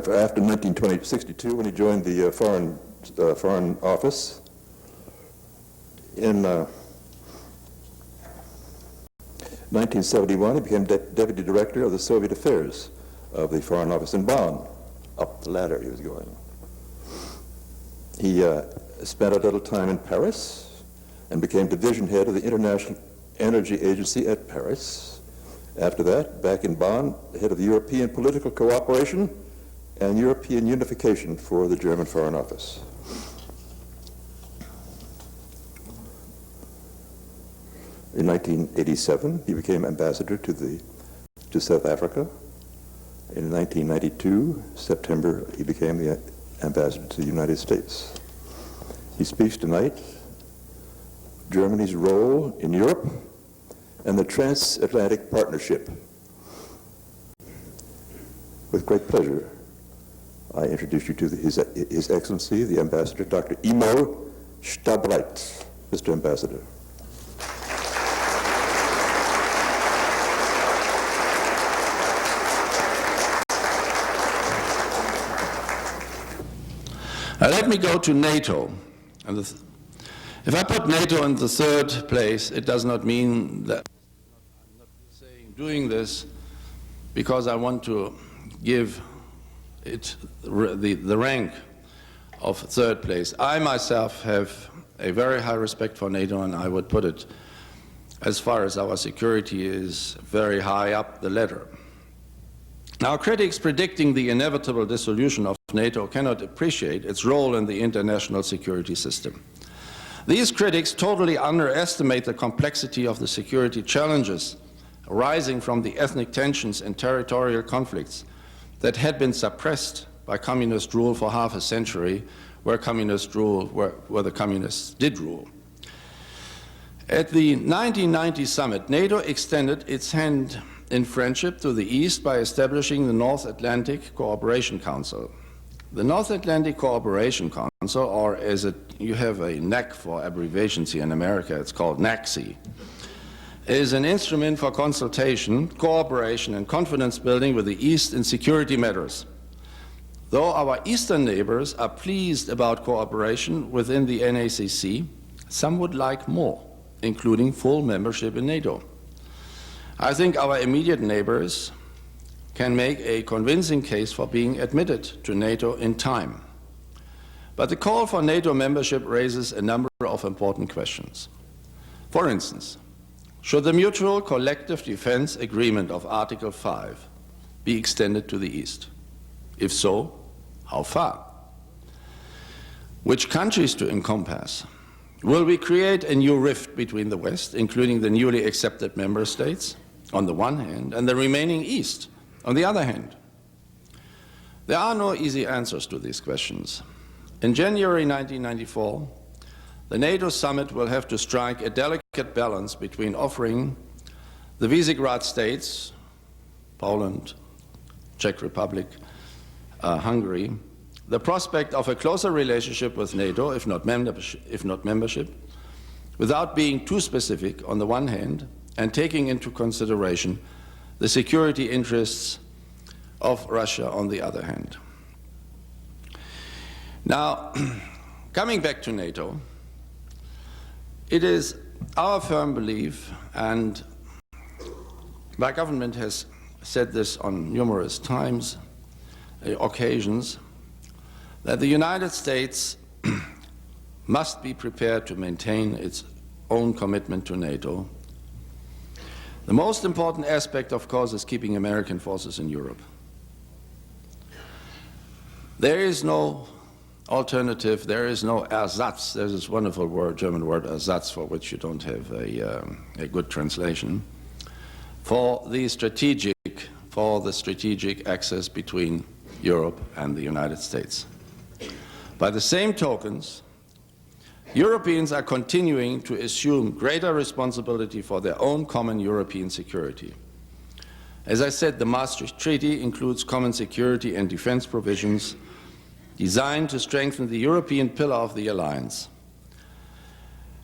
after 1962, when he joined the Foreign Office. In 1971, he became Deputy Director of the Soviet Affairs of the Foreign Office in Bonn. Up the ladder he was going. He spent a little time in Paris and became division head of the International Energy Agency at Paris. After that, back in Bonn, head of the European Political Cooperation and European Unification for the German Foreign Office. In 1987, he became ambassador to South Africa. In 1992, September, he became the ambassador to the United States. He speaks tonight Germany's role in Europe and the transatlantic partnership. With great pleasure, I introduce you to His Excellency, the Ambassador, Dr. Immo Stabreit. Mr. Ambassador. Let me go to NATO. And if I put NATO in the third place, it does not mean that I'm not doing this because I want to give it the rank of third place. I myself have a very high respect for NATO, and I would put it, as far as our security is, very high up the ladder. Now, critics predicting the inevitable dissolution of NATO cannot appreciate its role in the international security system. These critics totally underestimate the complexity of the security challenges arising from the ethnic tensions and territorial conflicts that had been suppressed by communist rule for half a century, where the communists did rule. At the 1990 summit, NATO extended its hand in friendship to the East by establishing the North Atlantic Cooperation Council. The North Atlantic Cooperation Council, or you have a knack for abbreviations here in America, it's called NACC, is an instrument for consultation, cooperation, and confidence building with the East in security matters. Though our Eastern neighbors are pleased about cooperation within the NACC, some would like more, including full membership in NATO. I think our immediate neighbors can make a convincing case for being admitted to NATO in time. But the call for NATO membership raises a number of important questions. For instance, should the Mutual Collective Defense Agreement of Article 5 be extended to the East? If so, how far? Which countries to encompass? Will we create a new rift between the West, including the newly accepted member states, on the one hand, and the remaining East, on the other hand? There are no easy answers to these questions. In January 1994, the NATO summit will have to strike a delicate balance between offering the Visegrad states, Poland, Czech Republic, Hungary, the prospect of a closer relationship with NATO, if not membership, without being too specific on the one hand, and taking into consideration the security interests of Russia on the other hand. Now, coming back to NATO, it is our firm belief, and my government has said this on numerous occasions, that the United States must be prepared to maintain its own commitment to NATO. The most important aspect, of course, is keeping American forces in Europe. There is no alternative, there is no Ersatz. There's this wonderful word, German word, Ersatz, for which you don't have a good translation, for the strategic access between Europe and the United States. By the same tokens, Europeans are continuing to assume greater responsibility for their own common European security. As I said, the Maastricht Treaty includes common security and defense provisions designed to strengthen the European pillar of the alliance.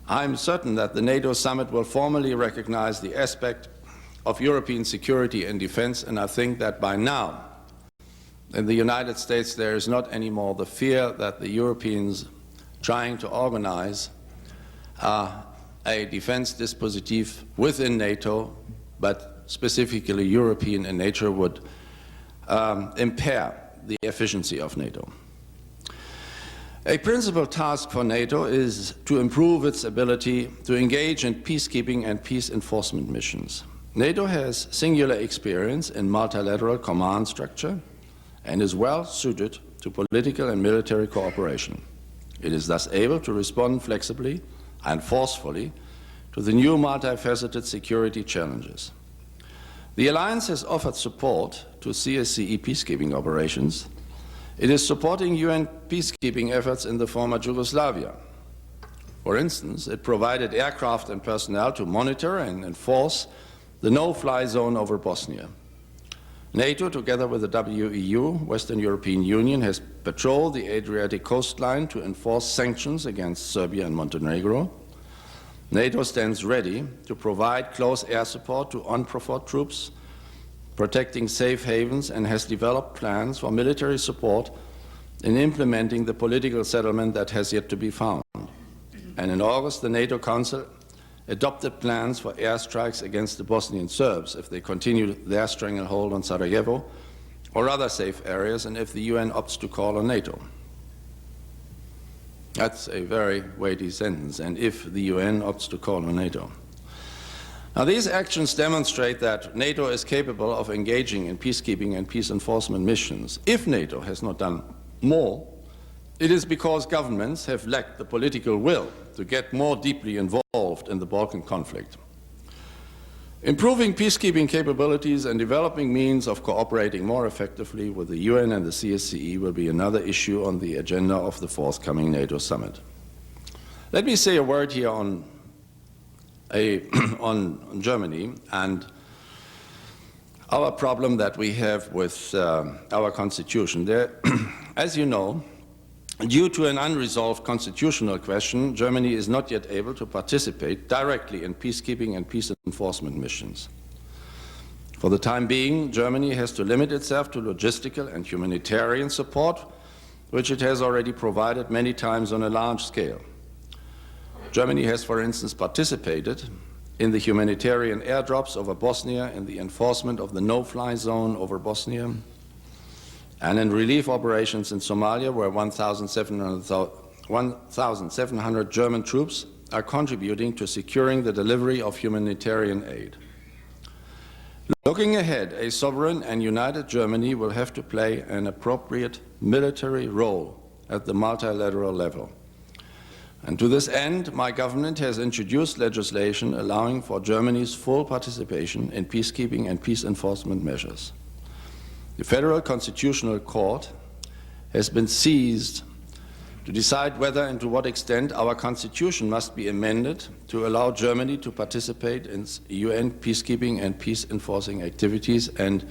I'm certain that the NATO summit will formally recognize the aspect of European security and defense, and I think that by now In the United States, there is not anymore the fear that the Europeans trying to organize a defense dispositif within NATO, but specifically European in nature, would impair the efficiency of NATO. A principal task for NATO is to improve its ability to engage in peacekeeping and peace enforcement missions. NATO has singular experience in multilateral command structure and is well suited to political and military cooperation. It is thus able to respond flexibly and forcefully to the new multifaceted security challenges. The Alliance has offered support to CSCE peacekeeping operations. It is supporting UN peacekeeping efforts in the former Yugoslavia. For instance, it provided aircraft and personnel to monitor and enforce the no-fly zone over Bosnia. NATO, together with the WEU, Western European Union, has patrolled the Adriatic coastline to enforce sanctions against Serbia and Montenegro. NATO stands ready to provide close air support to UNPROFOR troops, protecting safe havens, and has developed plans for military support in implementing the political settlement that has yet to be found. And in August, the NATO Council adopted plans for airstrikes against the Bosnian Serbs if they continue their stranglehold on Sarajevo or other safe areas, and if the UN opts to call on NATO. That's a very weighty sentence, and if the UN opts to call on NATO. Now, these actions demonstrate that NATO is capable of engaging in peacekeeping and peace enforcement missions. If NATO has not done more, it is because governments have lacked the political will to get more deeply involved in the Balkan conflict. Improving peacekeeping capabilities and developing means of cooperating more effectively with the UN and the CSCE will be another issue on the agenda of the forthcoming NATO summit. Let me say a word here on Germany and our problem that we have with our constitution. As you know, due to an unresolved constitutional question, Germany is not yet able to participate directly in peacekeeping and peace enforcement missions. For the time being, Germany has to limit itself to logistical and humanitarian support, which it has already provided many times on a large scale. Germany has, for instance, participated in the humanitarian airdrops over Bosnia, in the enforcement of the no-fly zone over Bosnia, and in relief operations in Somalia, where 1,700 German troops are contributing to securing the delivery of humanitarian aid. Looking ahead, a sovereign and united Germany will have to play an appropriate military role at the multilateral level. And to this end, my government has introduced legislation allowing for Germany's full participation in peacekeeping and peace enforcement measures. The Federal Constitutional Court has been seized to decide whether and to what extent our constitution must be amended to allow Germany to participate in UN peacekeeping and peace enforcing activities, and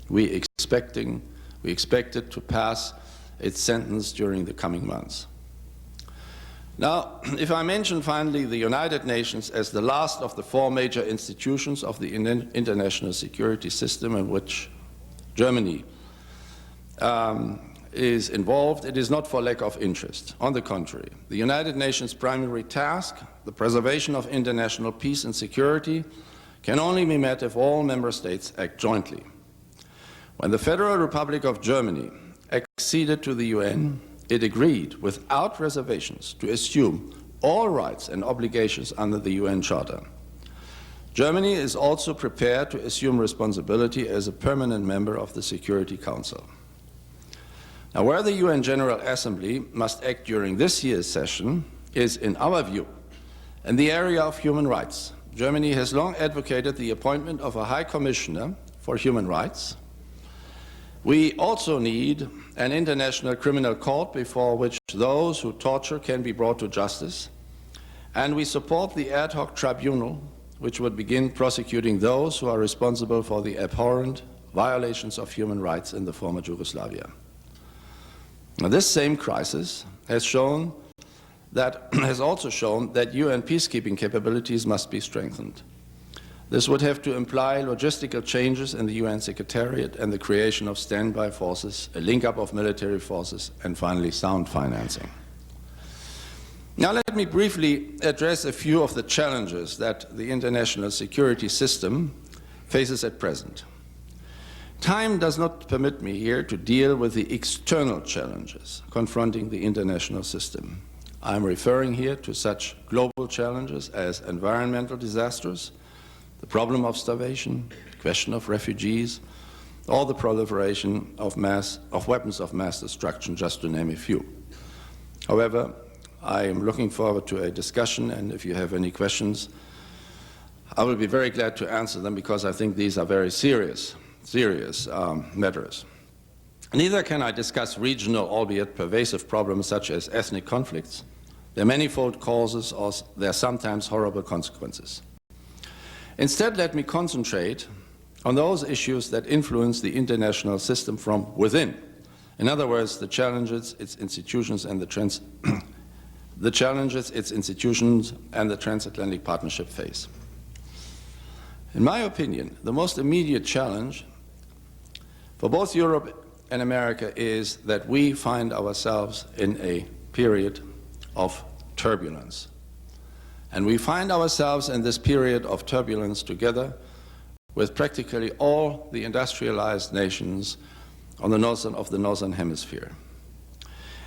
we expect it to pass its sentence during the coming months. Now, if I mention finally the United Nations as the last of the four major institutions of the international security system in which Germany is involved, it is not for lack of interest. On the contrary, the United Nations' primary task, the preservation of international peace and security, can only be met if all member states act jointly. When the Federal Republic of Germany acceded to the UN, it agreed without reservations to assume all rights and obligations under the UN Charter. Germany is also prepared to assume responsibility as a permanent member of the Security Council. Now, where the UN General Assembly must act during this year's session is, in our view, in the area of human rights. Germany has long advocated the appointment of a High Commissioner for Human Rights. We also need an international criminal court before which those who torture can be brought to justice. And we support the ad hoc tribunal, which would begin prosecuting those who are responsible for the abhorrent violations of human rights in the former Yugoslavia. Now, this same crisis has also shown that UN peacekeeping capabilities must be strengthened. This would have to imply logistical changes in the UN Secretariat and the creation of standby forces, a link-up of military forces, and finally sound financing. Now let me briefly address a few of the challenges that the international security system faces at present. Time does not permit me here to deal with the external challenges confronting the international system. I'm referring here to such global challenges as environmental disasters, the problem of starvation, the question of refugees, or the proliferation of weapons of mass destruction, just to name a few. However, I am looking forward to a discussion, and if you have any questions, I will be very glad to answer them, because I think these are very serious matters. Neither can I discuss regional, albeit pervasive problems such as ethnic conflicts, their manifold causes, or their sometimes horrible consequences. Instead, let me concentrate on those issues that influence the international system from within. In other words, the challenges its institutions and the transatlantic partnership face. In my opinion, the most immediate challenge for both Europe and America is that we find ourselves in a period of turbulence. And we find ourselves in this period of turbulence together with practically all the industrialized nations of the Northern Hemisphere.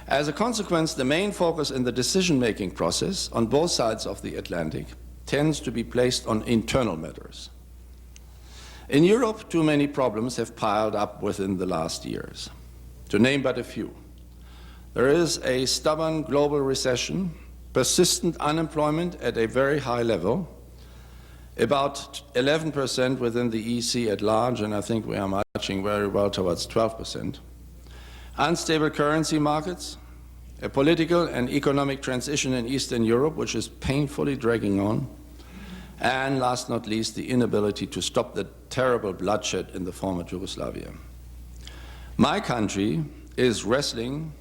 As a consequence, the main focus in the decision-making process on both sides of the Atlantic tends to be placed on internal matters. In Europe, too many problems have piled up within the last years. To name but a few, there is a stubborn global recession, persistent unemployment at a very high level, about 11% within the EC at large, and I think we are marching very well towards 12%. Unstable currency markets, a political and economic transition in Eastern Europe, which is painfully dragging on, and last not least, the inability to stop the terrible bloodshed in the former Yugoslavia. My country is wrestling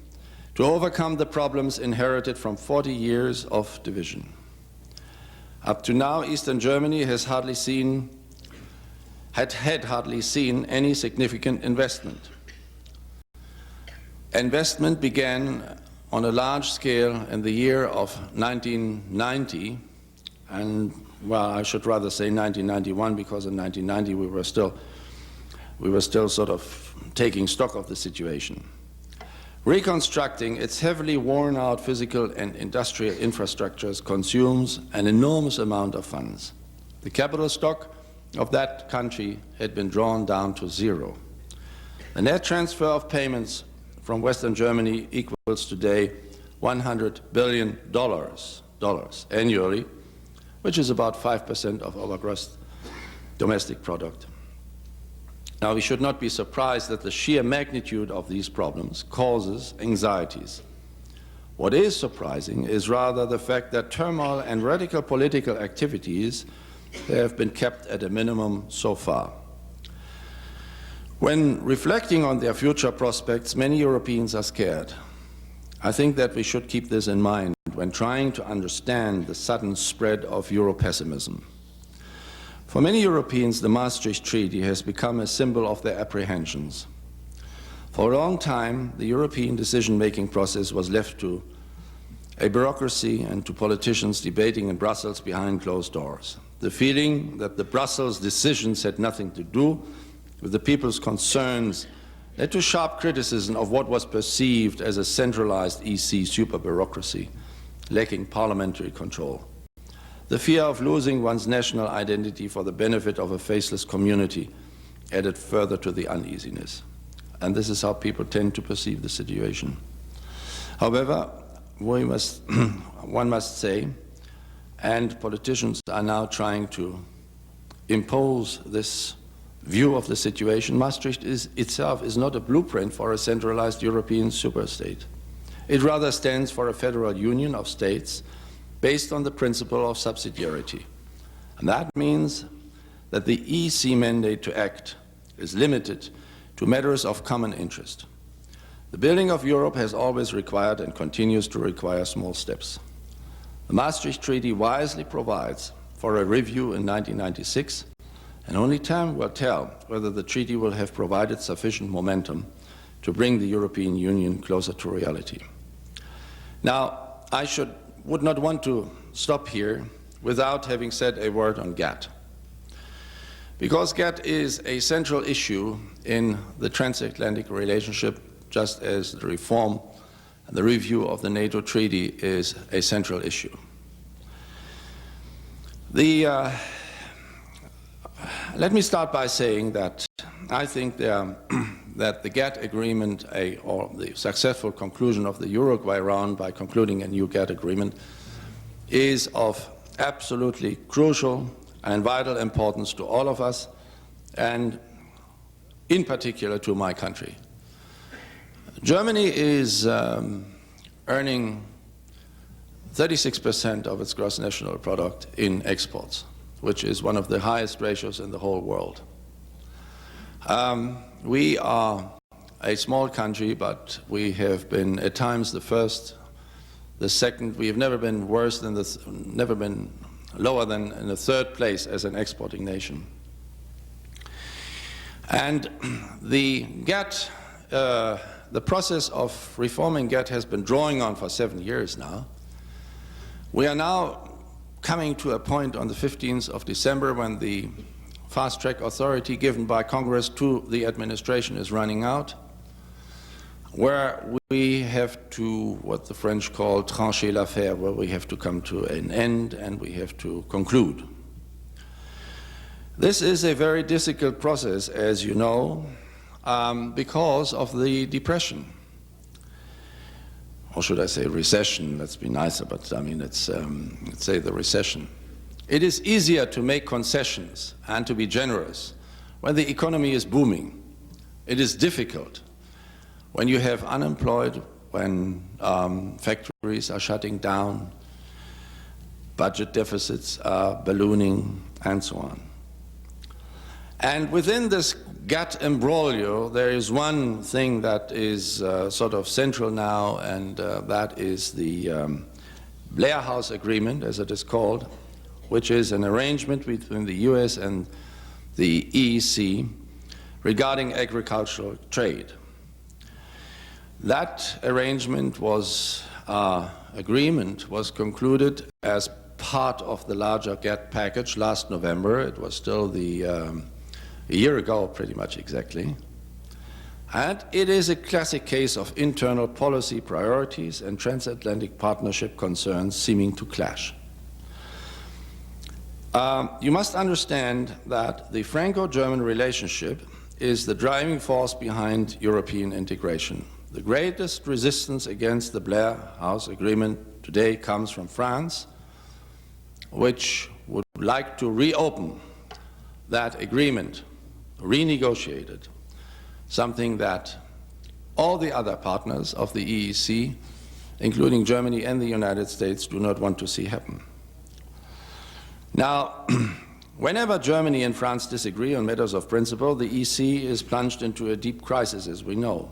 to overcome the problems inherited from 40 years of division. Up to now, Eastern Germany had hardly seen any significant investment. Investment began on a large scale in the year of 1990, and well, I should rather say 1991, because in 1990 we were still sort of taking stock of the situation. Reconstructing its heavily worn out physical and industrial infrastructures consumes an enormous amount of funds. The capital stock of that country had been drawn down to zero. The net transfer of payments from Western Germany equals today $100 billion annually, which is about 5% of our gross domestic product. Now, we should not be surprised that the sheer magnitude of these problems causes anxieties. What is surprising is rather the fact that turmoil and radical political activities have been kept at a minimum so far. When reflecting on their future prospects, many Europeans are scared. I think that we should keep this in mind when trying to understand the sudden spread of Europessimism. For many Europeans, the Maastricht Treaty has become a symbol of their apprehensions. For a long time, the European decision-making process was left to a bureaucracy and to politicians debating in Brussels behind closed doors. The feeling that the Brussels decisions had nothing to do with the people's concerns led to sharp criticism of what was perceived as a centralized EC super-bureaucracy, lacking parliamentary control. The fear of losing one's national identity for the benefit of a faceless community added further to the uneasiness. And this is how people tend to perceive the situation. However, one must say, and politicians are now trying to impose this view of the situation, Maastricht itself is not a blueprint for a centralized European superstate. It rather stands for a federal union of states based on the principle of subsidiarity. And that means that the EC mandate to act is limited to matters of common interest. The building of Europe has always required and continues to require small steps. The Maastricht Treaty wisely provides for a review in 1996, and only time will tell whether the treaty will have provided sufficient momentum to bring the European Union closer to reality. Now, I would not want to stop here without having said a word on GATT, because GATT is a central issue in the transatlantic relationship, just as the reform and the review of the NATO treaty is a central issue. Let me start by saying that I think that the GATT agreement, or the successful conclusion of the Uruguay round by concluding a new GATT agreement, is of absolutely crucial and vital importance to all of us, and in particular to my country. Germany is earning 36% of its gross national product in exports, which is one of the highest ratios in the whole world. We are a small country, but we have been at times the first, the second. We have never been worse than never been lower than in the third place as an exporting nation. And the GATT, the process of reforming GATT has been drawing on for 7 years now. We are now coming to a point on the 15th of December when the fast-track authority given by Congress to the administration is running out, where we have to, what the French call trancher l'affaire, where we have to come to an end and we have to conclude. This is a very difficult process, as you know, because of the depression. Or should I say recession? Let's be nicer, but I mean, let's say the recession. It is easier to make concessions and to be generous when the economy is booming. It is difficult when you have unemployed, when factories are shutting down, budget deficits are ballooning, and so on. And within this GATT imbroglio, there is one thing that is sort of central now, and that is the Blair House Agreement, as it is called, which is an arrangement between the US and the EEC regarding agricultural trade. That arrangement was, agreement was concluded as part of the larger GATT package last November. It was still a year ago, pretty much exactly. And it is a classic case of internal policy priorities and transatlantic partnership concerns seeming to clash. You must understand that the Franco-German relationship is the driving force behind European integration. The greatest resistance against the Blair House Agreement today comes from France, which would like to reopen that agreement, renegotiate it, something that all the other partners of the EEC, including Germany and the United States, do not want to see happen. Now, whenever Germany and France disagree on matters of principle, the EC is plunged into a deep crisis, as we know.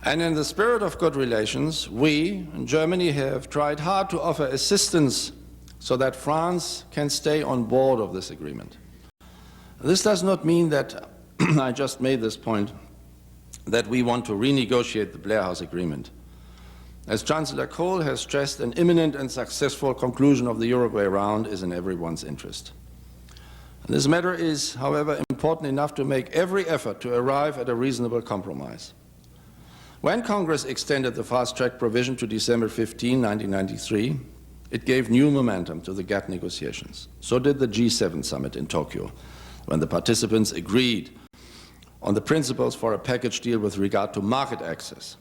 And in the spirit of good relations, we in Germany have tried hard to offer assistance so that France can stay on board of this agreement. This does not mean that, I just made this point, that we want to renegotiate the Blair House Agreement. As Chancellor Kohl has stressed, an imminent and successful conclusion of the Uruguay round is in everyone's interest. This matter is, however, important enough to make every effort to arrive at a reasonable compromise. When Congress extended the fast-track provision to December 15, 1993, it gave new momentum to the GATT negotiations. So did the G7 summit in Tokyo, when the participants agreed on the principles for a package deal with regard to market access.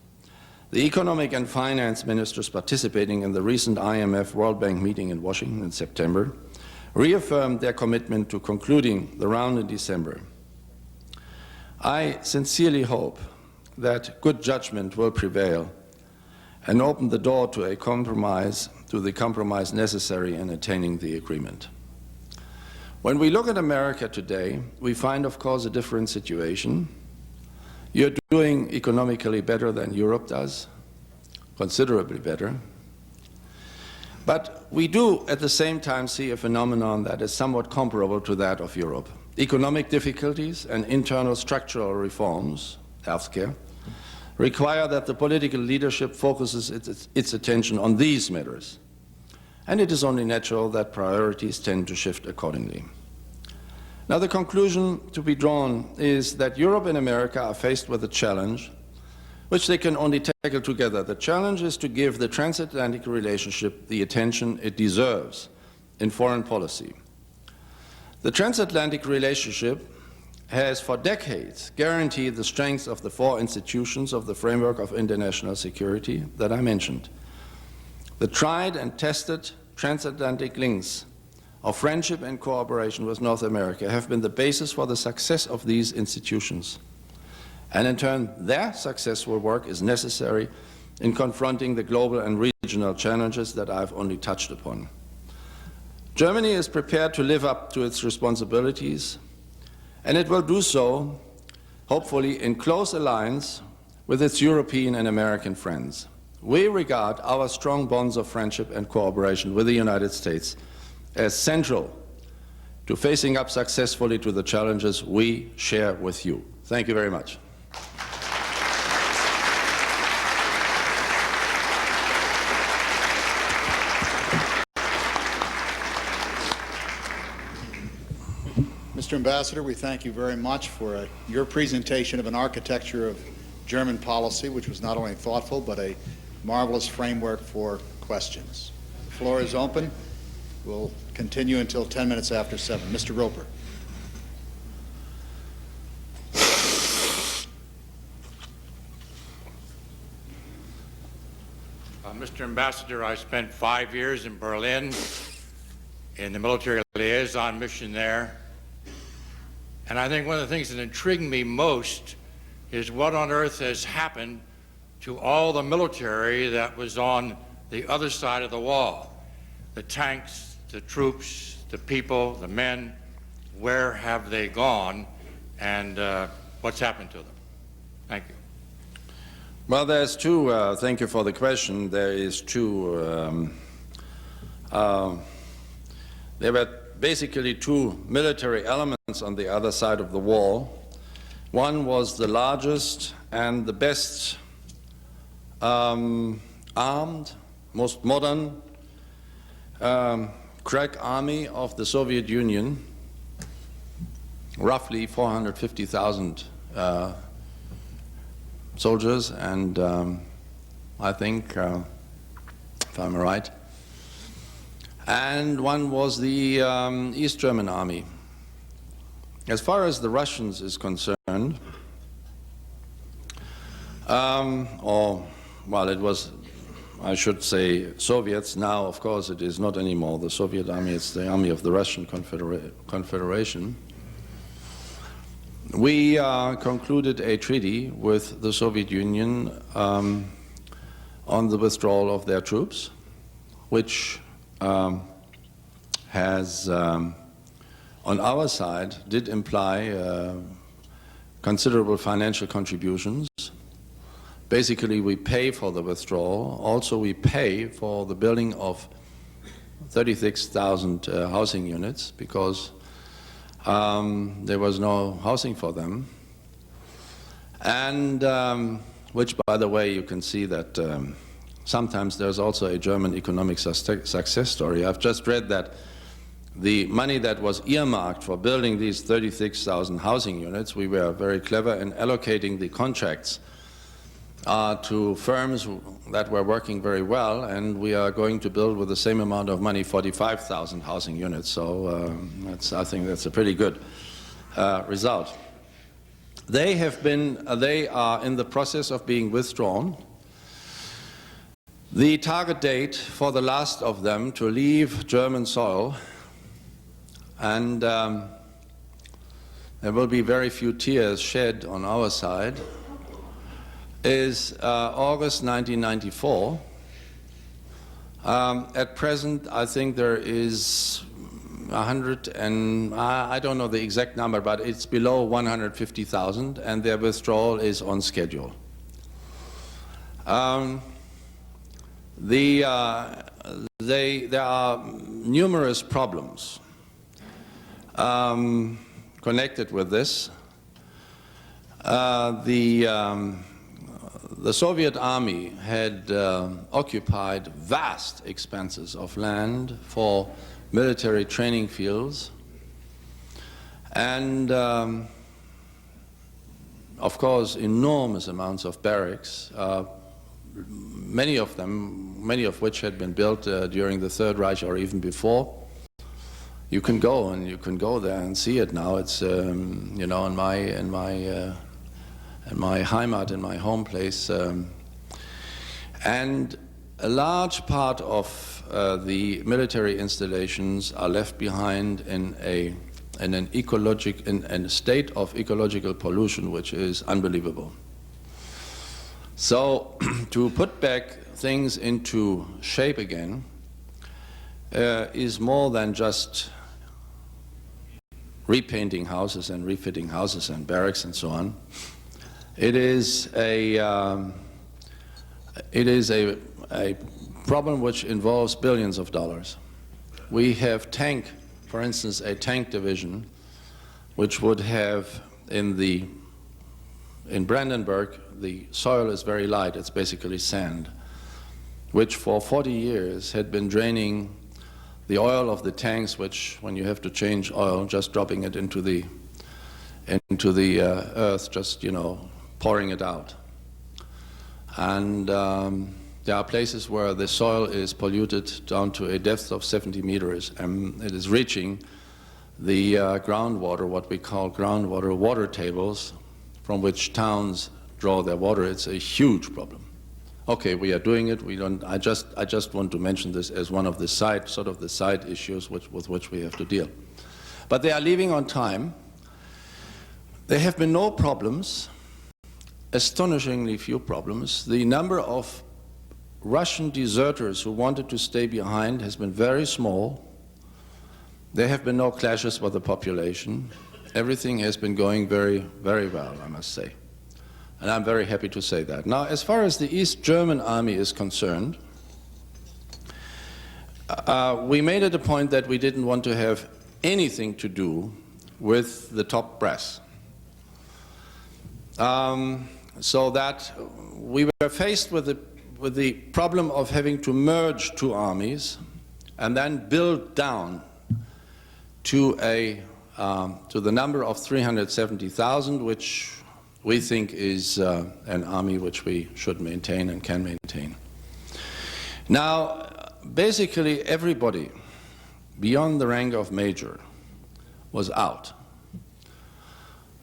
The economic and finance ministers participating in the recent IMF World Bank meeting in Washington in September reaffirmed their commitment to concluding the round in December. I sincerely hope that good judgment will prevail and open the door to a compromise, to the compromise necessary in attaining the agreement. When we look at America today, we find, of course, a different situation. You're doing economically better than Europe does, considerably better. But we do at the same time see a phenomenon that is somewhat comparable to that of Europe. Economic difficulties and internal structural reforms, healthcare, require that the political leadership focuses its attention on these matters. And it is only natural that priorities tend to shift accordingly. Now, the conclusion to be drawn is that Europe and America are faced with a challenge which they can only tackle together. The challenge is to give the transatlantic relationship the attention it deserves in foreign policy. The transatlantic relationship has for decades guaranteed the strength of the four institutions of the framework of international security that I mentioned. The tried and tested transatlantic links of friendship and cooperation with North America have been the basis for the success of these institutions. And in turn, their successful work is necessary in confronting the global and regional challenges that I've only touched upon. Germany is prepared to live up to its responsibilities, and it will do so, hopefully, in close alliance with its European and American friends. We regard our strong bonds of friendship and cooperation with the United States as central to facing up successfully to the challenges we share with you. Thank you very much. Mr. Ambassador, we thank you very much for your presentation of an architecture of German policy, which was not only thoughtful, but a marvelous framework for questions. The floor is open. We'll continue until 10 minutes after 7. Mr. Roper. Mr. Ambassador, I spent 5 years in Berlin in the military liaison mission there. And I think one of the things that intrigued me most is what on earth has happened to all the military that was on the other side of the wall. The tanks, the troops, the people, the men, where have they gone, and what's happened to them? Thank you. Well, there's two, thank you for the question. There is two, there were basically two military elements on the other side of the wall. One was the largest and the best armed, most modern crack army of the Soviet Union, roughly 450,000 soldiers, and I think, if I'm right, and one was the East German army. As far as the Russians is concerned, well, it was, I should say, Soviets. Now, of course, it is not anymore the Soviet army, it's the army of the Russian Confederation. We concluded a treaty with the Soviet Union on the withdrawal of their troops, which has, on our side, did imply considerable financial contributions. Basically, we pay for the withdrawal. Also, we pay for the building of 36,000 housing units because there was no housing for them. And which, by the way, you can see that sometimes there's also a German economic success story. I've just read that the money that was earmarked for building these 36,000 housing units, we were very clever in allocating the contracts to firms that were working very well, and we are going to build with the same amount of money 45,000 housing units. So I think that's a pretty good result. They are in the process of being withdrawn. The target date for the last of them to leave German soil, and there will be very few tears shed on our side, is August 1994. At present, I think there is 100 and I don't know the exact number, but it's below 150,000, and their withdrawal is on schedule. The there are numerous problems connected with this. The Soviet army had occupied vast expanses of land for military training fields, and of course enormous amounts of barracks, many of which had been built during the Third Reich or even before. You can go there and see it now. It's you know, in my Heimat, in my home place, and a large part of the military installations are left behind in a state of ecological pollution which is unbelievable. So to put back things into shape again is more than just repainting houses and refitting houses and barracks and so on. It is a problem which involves billions of dollars. We have for instance, a tank division, which would have in Brandenburg, the soil is very light, it's basically sand, which for 40 years had been draining the oil of the tanks, which when you have to change oil, just dropping it into the earth, just, you know, pouring it out. And there are places where the soil is polluted down to a depth of 70 meters, and it is reaching the groundwater, what we call groundwater water tables, from which towns draw their water. It's a huge problem. Okay, we are doing it. We don't. I just want to mention this as one of the side issues with which we have to deal. But they are leaving on time. There have been no problems. Astonishingly few problems. The number of Russian deserters who wanted to stay behind has been very small. There have been no clashes with the population. Everything has been going very, very well, I must say. And I'm very happy to say that. Now, as far as the East German army is concerned, we made it a point that we didn't want to have anything to do with the top brass. So that we were faced with the problem of having to merge two armies and then build down to the number of 370,000, which we think is an army which we should maintain and can maintain. Now, basically everybody beyond the rank of major was out,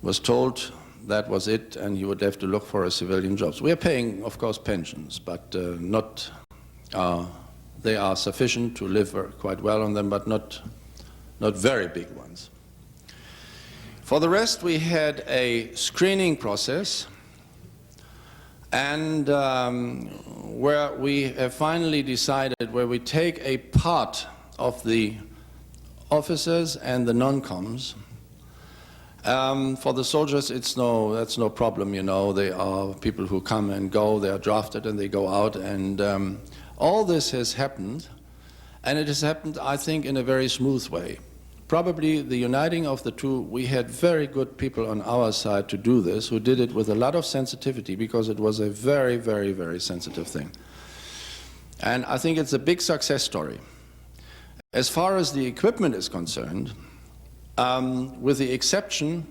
was told that was it, and he would have to look for a civilian job. We are paying, of course, pensions, but they are sufficient to live quite well on them, but not very big ones. For the rest, we had a screening process, and where we have finally decided where we take a part of the officers and the non-coms. For the soldiers, that's no problem, you know. They are people who come and go, they are drafted and they go out, and all this has happened, and it has happened, I think, in a very smooth way. Probably the uniting of the two, we had very good people on our side to do this, who did it with a lot of sensitivity, because it was a very, very, very sensitive thing. And I think it's a big success story. As far as the equipment is concerned, with the exception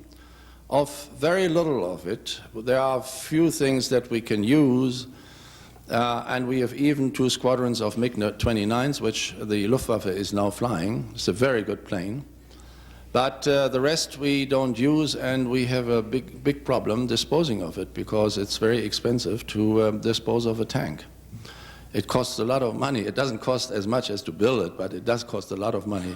of very little of it, there are few things that we can use, and we have even 2 squadrons of MiG-29s, which the Luftwaffe is now flying. It's a very good plane. But the rest we don't use, and we have a big problem disposing of it, because it's very expensive to dispose of a tank. It costs a lot of money. It doesn't cost as much as to build it, but it does cost a lot of money.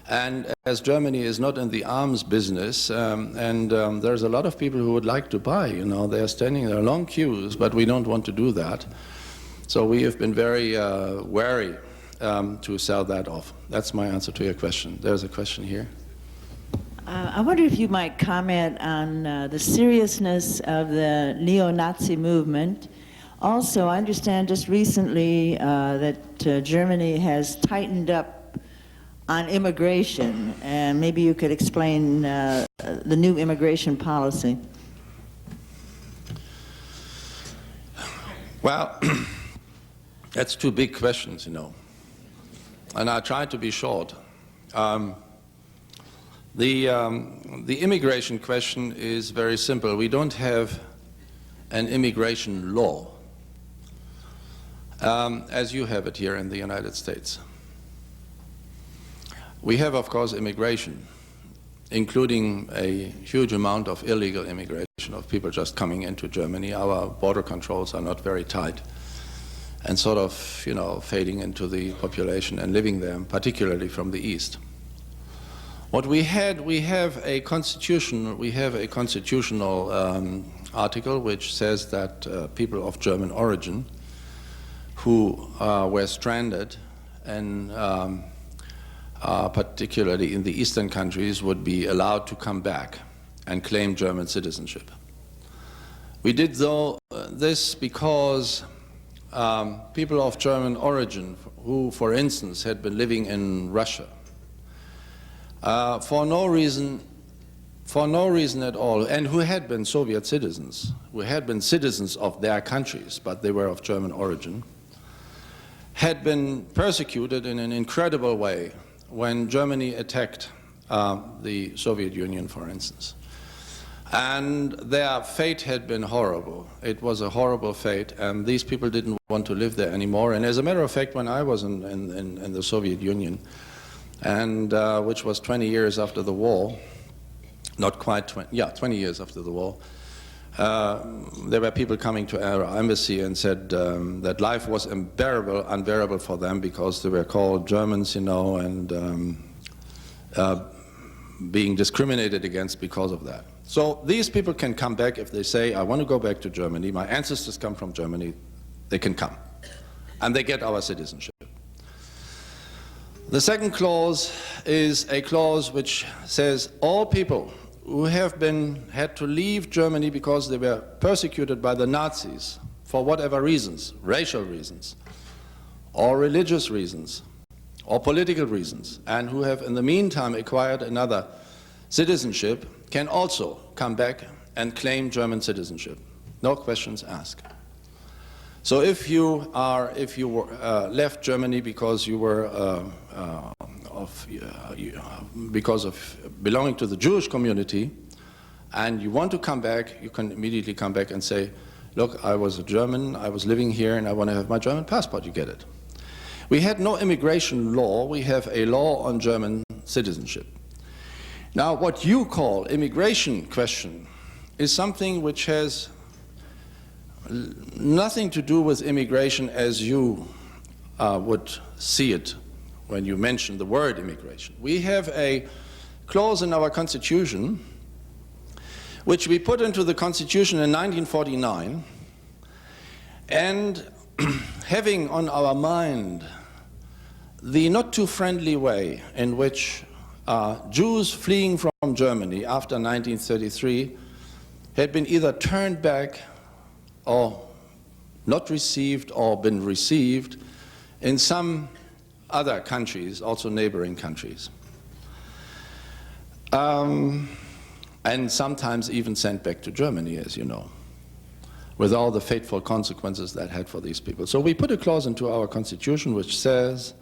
And as Germany is not in the arms business, there's a lot of people who would like to buy, you know, they are standing there long queues, but we don't want to do that. So we have been very wary to sell that off. That's my answer to your question. There's a question here. I wonder if you might comment on the seriousness of the neo-Nazi movement, Also, I understand just recently that Germany has tightened up on immigration, and maybe you could explain the new immigration policy. Well, that's two big questions, you know, and I try to be short. The immigration question is very simple. We don't have an immigration law as you have it here in the United States. We have, of course, immigration, including a huge amount of illegal immigration of people just coming into Germany. Our border controls are not very tight and sort of, you know, fading into the population and living there, particularly from the east. What we have a constitutional article which says that people of German origin who were stranded and particularly in the eastern countries would be allowed to come back and claim German citizenship. We did this because people of German origin who, for instance, had been living in Russia for no reason at all, and who had been Soviet citizens, who had been citizens of their countries, but they were of German origin, had been persecuted in an incredible way when Germany attacked the Soviet Union, for instance. And their fate had been horrible. It was a horrible fate, and these people didn't want to live there anymore. And as a matter of fact, when I was in the Soviet Union, and which was 20 years after the war, not quite 20, yeah, 20 years after the war, there were people coming to our embassy and said that life was unbearable for them because they were called Germans, you know, and being discriminated against because of that. So these people can come back if they say, I want to go back to Germany, my ancestors come from Germany, they can come. And they get our citizenship. The second clause is a clause which says all people who had to leave Germany because they were persecuted by the Nazis for whatever reasons, racial reasons, or religious reasons, or political reasons, and who have in the meantime acquired another citizenship, can also come back and claim German citizenship. No questions asked. So if you left Germany because you were because of belonging to the Jewish community, and you want to come back, you can immediately come back and say, look, I was a German, I was living here, and I want to have my German passport. You get it. We had no immigration law. We have a law on German citizenship. Now, what you call immigration question is something which has nothing to do with immigration as you would see it when you mention the word immigration. We have a clause in our Constitution which we put into the Constitution in 1949, and having on our mind the not too friendly way in which Jews fleeing from Germany after 1933 had been either turned back or not received or been received in some other countries, also neighboring countries, and sometimes even sent back to Germany, as you know, with all the fateful consequences that had for these people. So we put a clause into our Constitution which says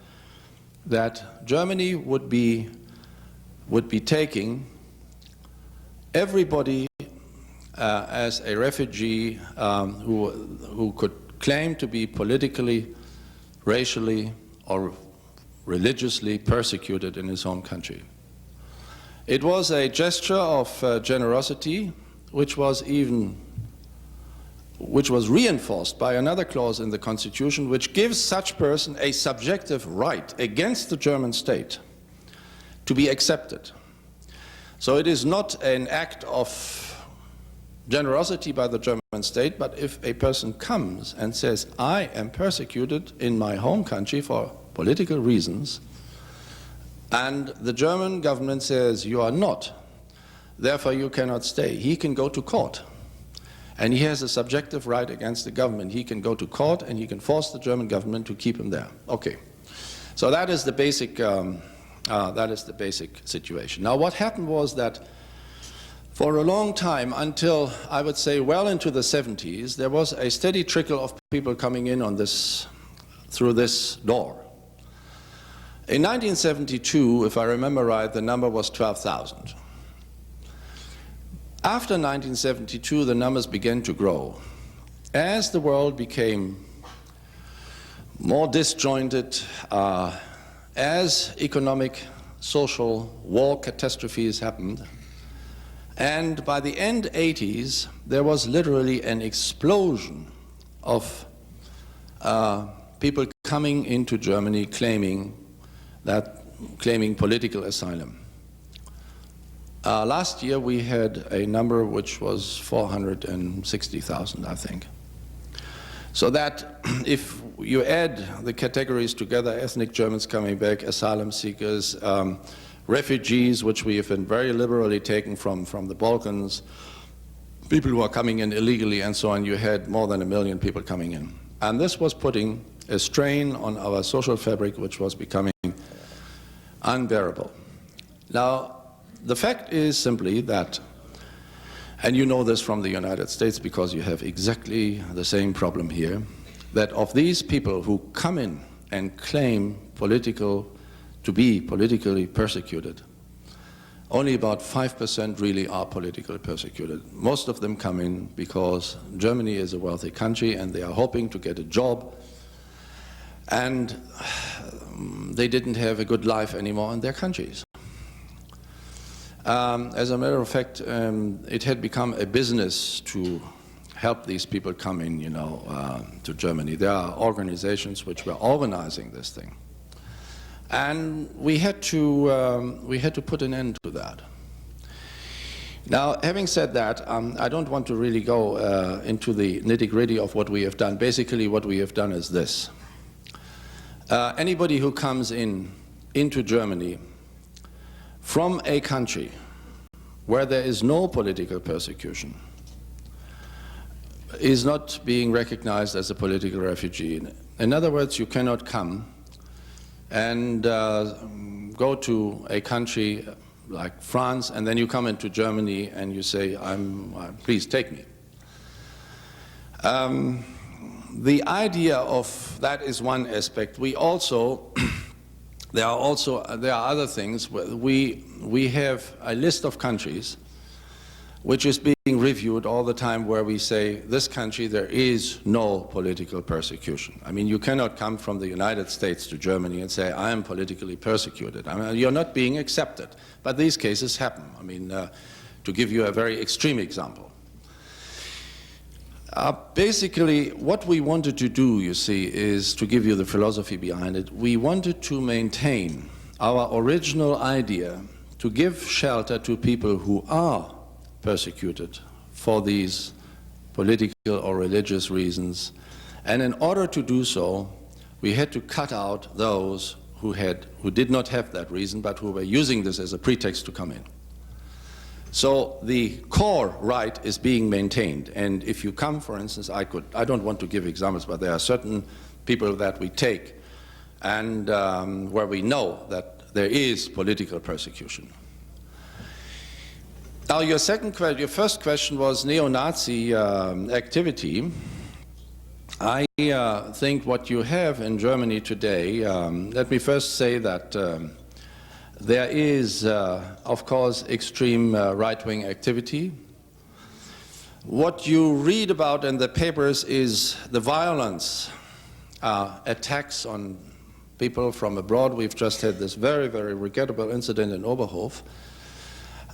that Germany would be taking everybody as a refugee who could claim to be politically, racially, or religiously persecuted in his home country. It was a gesture of generosity which was reinforced by another clause in the Constitution which gives such person a subjective right against the German state to be accepted. So it is not an act of generosity by the German state, but if a person comes and says, I am persecuted in my home country for political reasons, and the German government says, you are not, therefore you cannot stay, he can go to court And he has a subjective right against the government. He can go to court and he can force the German government to keep him there. Okay. So that is the basic situation. Now what happened was that for a long time, until I would say well into the 70s, there was a steady trickle of people coming in on this, through this door. In 1972, if I remember right, the number was 12,000. After 1972, the numbers began to grow. As the world became more disjointed, as economic, social, war catastrophes happened, and by the end 80s, there was literally an explosion of people coming into Germany claiming political asylum. Last year we had a number which was 460,000, I think. So that if you add the categories together, ethnic Germans coming back, asylum seekers, refugees, which we have been very liberally taken from the Balkans, people who are coming in illegally and so on, you had more than 1 million people coming in. And this was putting a strain on our social fabric which was becoming unbearable. Now, the fact is simply that, and you know this from the United States because you have exactly the same problem here, that of these people who come in and claim to be politically persecuted, only about 5% really are politically persecuted. Most of them come in because Germany is a wealthy country and they are hoping to get a job, and they didn't have a good life anymore in their countries. As a matter of fact, it had become a business to help these people come in, to Germany. There are organizations which were organizing this thing. And we had to put an end to that. Now, having said that, I don't want to really go into the nitty-gritty of what we have done. Basically, what we have done is this. Anybody who comes into Germany from a country where there is no political persecution is not being recognized as a political refugee. In other words, you cannot come and go to a country like France, and then you come into Germany and you say, please take me. The idea of that is one aspect. We also, there are other things. We have a list of countries which is being reviewed all the time, where we say, this country, there is no political persecution. I mean, you cannot come from the United States to Germany and say, I am politically persecuted. I mean, you're not being accepted. But these cases happen. I mean, to give you a very extreme example. Basically, what we wanted to do, you see, is to give you the philosophy behind it. We wanted to maintain our original idea to give shelter to people who are persecuted for these political or religious reasons. And in order to do so, we had to cut out those who did not have that reason, but who were using this as a pretext to come in. So the core right is being maintained. And if you come, for instance, I don't want to give examples, but there are certain people that we take and where we know that there is political persecution. Now, your first question was neo-Nazi activity. I think what you have in Germany today, let me first say that there is, of course, extreme right-wing activity. What you read about in the papers is the violence, attacks on people from abroad. We've just had this very, very regrettable incident in Oberhof.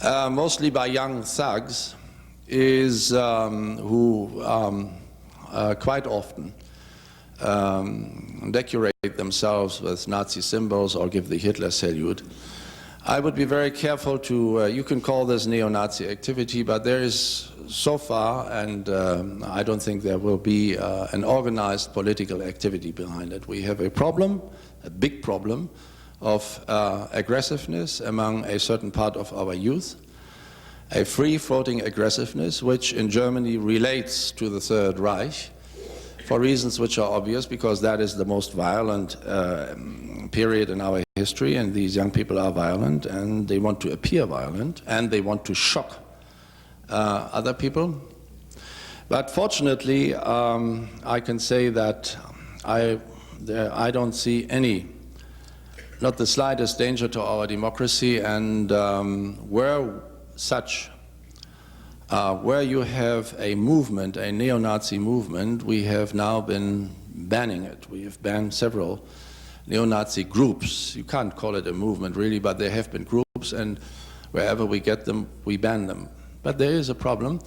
Mostly by young thugs, who quite often decorate themselves with Nazi symbols or give the Hitler salute. I would be very careful to, you can call this neo-Nazi activity, but there is so far, and I don't think there will be an organized political activity behind it. We have a problem, a big problem, of aggressiveness among a certain part of our youth. a free-floating aggressiveness which in Germany relates to the Third Reich for reasons which are obvious, because that is the most violent period in our history, and these young people are violent, and they want to appear violent, and they want to shock other people. But fortunately, I can say that I don't see not the slightest danger to our democracy, and where you have a movement, a neo-Nazi movement, we have now been banning it. We have banned several neo-Nazi groups. You can't call it a movement really, but there have been groups, and wherever we get them, we ban them. But there is a problem.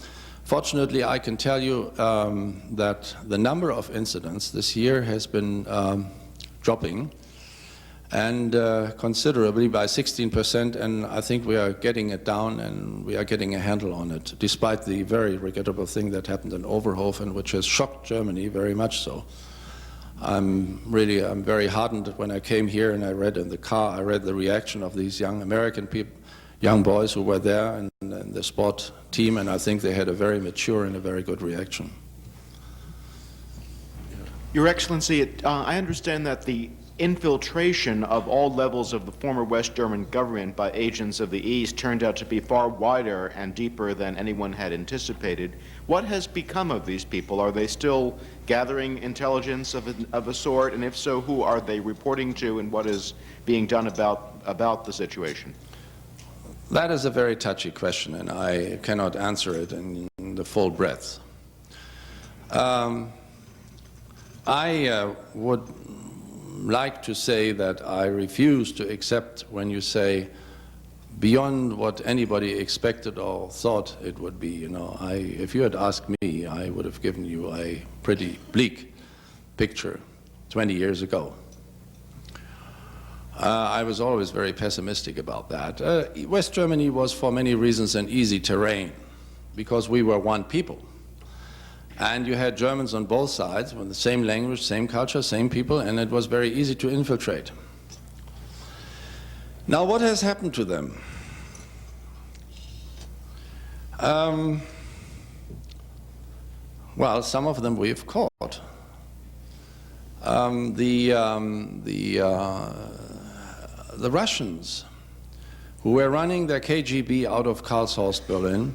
Fortunately, I can tell you that the number of incidents this year has been dropping, and considerably by 16%, and I think we are getting it down and we are getting a handle on it, despite the very regrettable thing that happened in Oberhofen, which has shocked Germany very much so. I'm very heartened when I came here and I read in the car, I read the reaction of these young American people, young boys who were there and the sport team, and I think they had a very mature and a very good reaction. Your Excellency, I understand that the infiltration of all levels of the former West German government by agents of the East turned out to be far wider and deeper than anyone had anticipated. What has become of these people? Are they still gathering intelligence of a sort? And if so, who are they reporting to, and what is being done about the situation? That is a very touchy question, and I cannot answer it in the full breadth. I would like to say that I refuse to accept when you say beyond what anybody expected or thought it would be. You know, if you had asked me, I would have given you a pretty bleak picture 20 years ago. I was always very pessimistic about that. West Germany was for many reasons an easy terrain because we were one people. And you had Germans on both sides with the same language, same culture, same people, and it was very easy to infiltrate. Now, what has happened to them? Well, some of them we've caught. The Russians who were running their KGB out of Karlshorst, Berlin,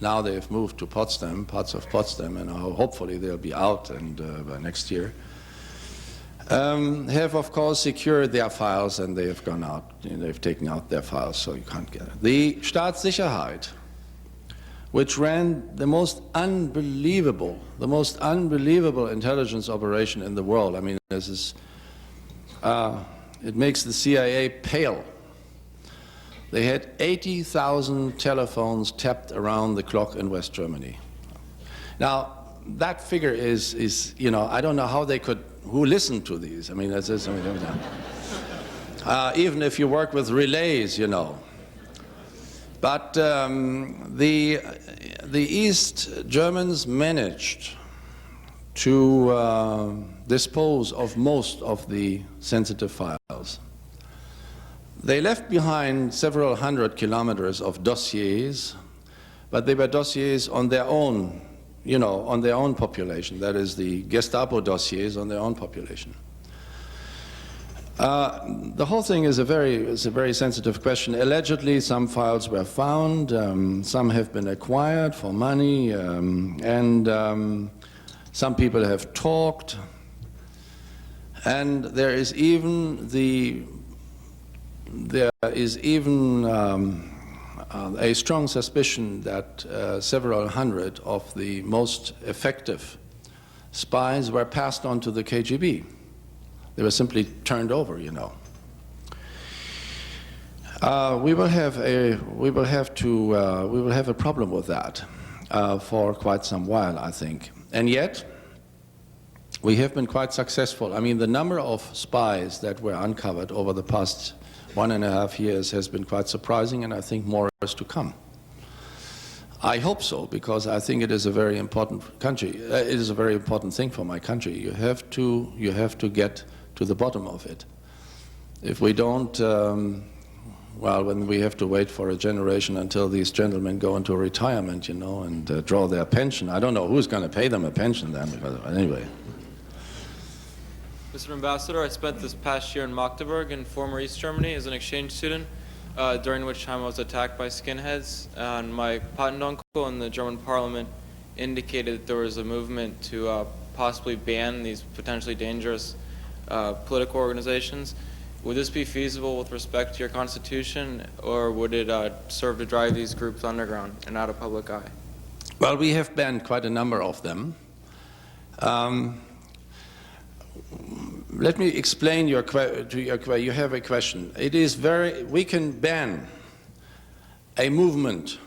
now they've moved to Potsdam, parts of Potsdam, and hopefully they'll be out by next year, have of course secured their files, and they have gone out, they've taken out their files, so you can't get it. The Staatssicherheit, which ran the most unbelievable intelligence operation in the world. I mean, this is, it makes the CIA pale. They had 80,000 telephones tapped around the clock in West Germany. Now, that figure is you know, I don't know how they could, who listened to these? I mean, that's even if you work with relays, you know. But the East Germans managed to dispose of most of the sensitive files. They left behind several hundred kilometers of dossiers, but they were dossiers on their own, you know, on their own population. That is, the Gestapo dossiers on their own population. The whole thing is a very sensitive question. Allegedly, some files were found, some have been acquired for money, and some people have talked. And there is even a strong suspicion that several hundred of the most effective spies were passed on to the KGB. They were simply turned over, you know. We will have a problem with that for quite some while, I think. And yet, we have been quite successful. I mean, the number of spies that were uncovered over the past 1.5 years has been quite surprising, and I think more is to come. I hope so, because I think it is a very important country. It is a very important thing for my country. You have to get to the bottom of it. If we don't, well, when we have to wait for a generation until these gentlemen go into retirement, you know, and draw their pension. I don't know who's going to pay them a pension then, but anyway. Mr. Ambassador, I spent this past year in Magdeburg in former East Germany as an exchange student, during which time I was attacked by skinheads, and my patent uncle in the German parliament indicated that there was a movement to possibly ban these potentially dangerous political organizations. Would this be feasible with respect to your constitution, or would it serve to drive these groups underground and out of public eye? Well, we have banned quite a number of them. Let me explain you have a question. It is we can ban a movement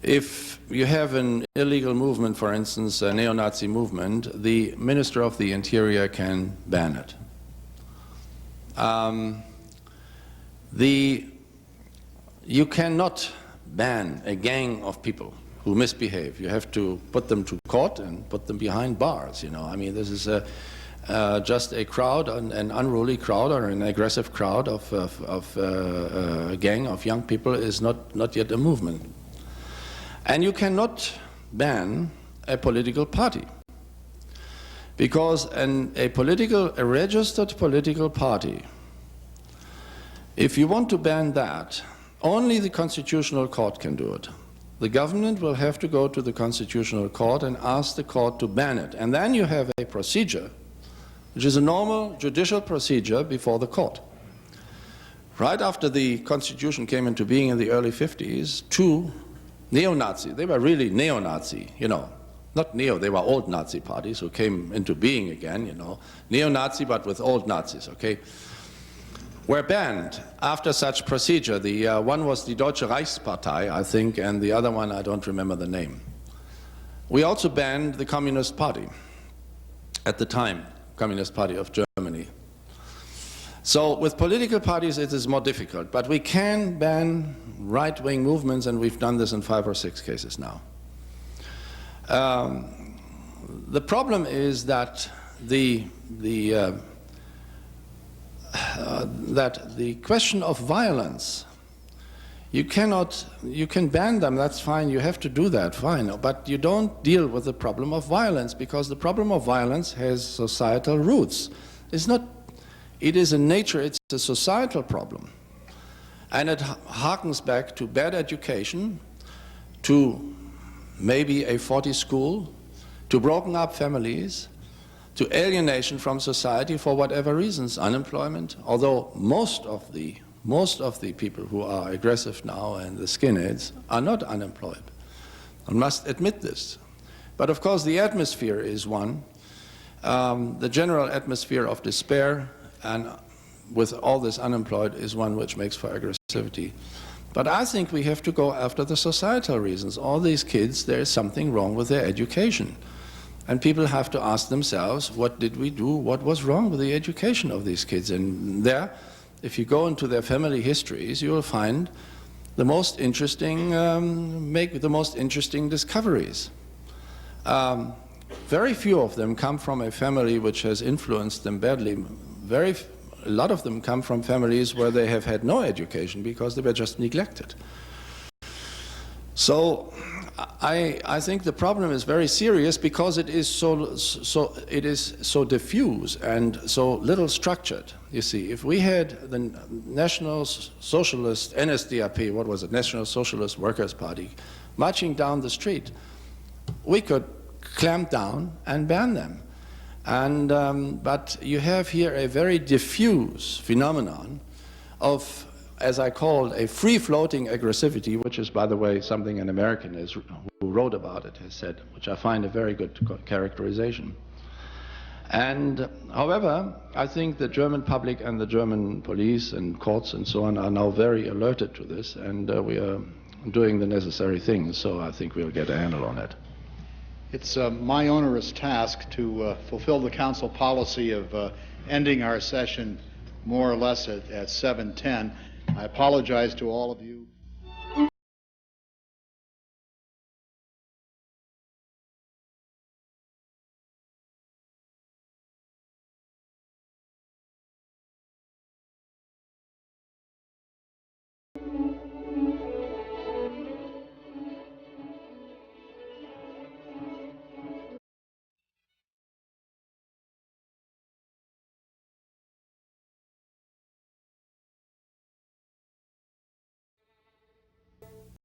if you have an illegal movement, for instance, a neo-Nazi movement. The Minister of the Interior can ban it. You cannot ban a gang of people who misbehave. You have to put them to court and put them behind bars, you know. I mean, this is just a crowd, an unruly crowd or an aggressive crowd of a gang of young people is not yet a movement. And you cannot ban a political party, because a registered political party, if you want to ban that, only the Constitutional Court can do it. The government will have to go to the Constitutional Court and ask the court to ban it. And then you have a procedure, which is a normal judicial procedure before the court. Right after the Constitution came into being in the early 50s, two neo-Nazi, they were really neo-Nazi, you know, not neo, they were old Nazi parties who came into being again, you know, neo-Nazi but with old Nazis, okay, were banned after such procedure. The one was the Deutsche Reichspartei, I think, and the other one, I don't remember the name. We also banned the Communist Party at the time, Communist Party of Germany. So with political parties it is more difficult, but we can ban right-wing movements, and we've done this in 5 or 6 cases now. The problem is that the question of violence, you can ban them, that's fine, you have to do that, fine, but you don't deal with the problem of violence, because the problem of violence has societal roots. It is in nature, it's a societal problem. And it harkens back to bad education, to maybe a faulty school, to broken up families, to alienation from society for whatever reasons, unemployment, although most of the people who are aggressive now and the skinheads are not unemployed. I must admit this. But of course the atmosphere is one, the general atmosphere of despair, and with all this unemployed is one which makes for aggressivity. But I think we have to go after the societal reasons. All these kids, there is something wrong with their education. And people have to ask themselves, what did we do? What was wrong with the education of these kids? And there, if you go into their family histories, you will find the most interesting, make the most interesting discoveries. Very few of them come from a family which has influenced them badly. A lot of them come from families where they have had no education because they were just neglected. So I think the problem is very serious because it is so diffuse and so little structured. You see, if we had the National Socialist, NSDAP, what was it, National Socialist Workers' Party, marching down the street, we could clamp down and ban them. And, but you have here a very diffuse phenomenon of, as I called, a free-floating aggressivity, which is, by the way, something an American who wrote about it has said, which I find a very good characterization. And, however, I think the German public and the German police and courts and so on are now very alerted to this, and we are doing the necessary things, so I think we'll get a handle on it. It's my onerous task to fulfill the Council policy of ending our session more or less at 7:10. I apologize to all of you.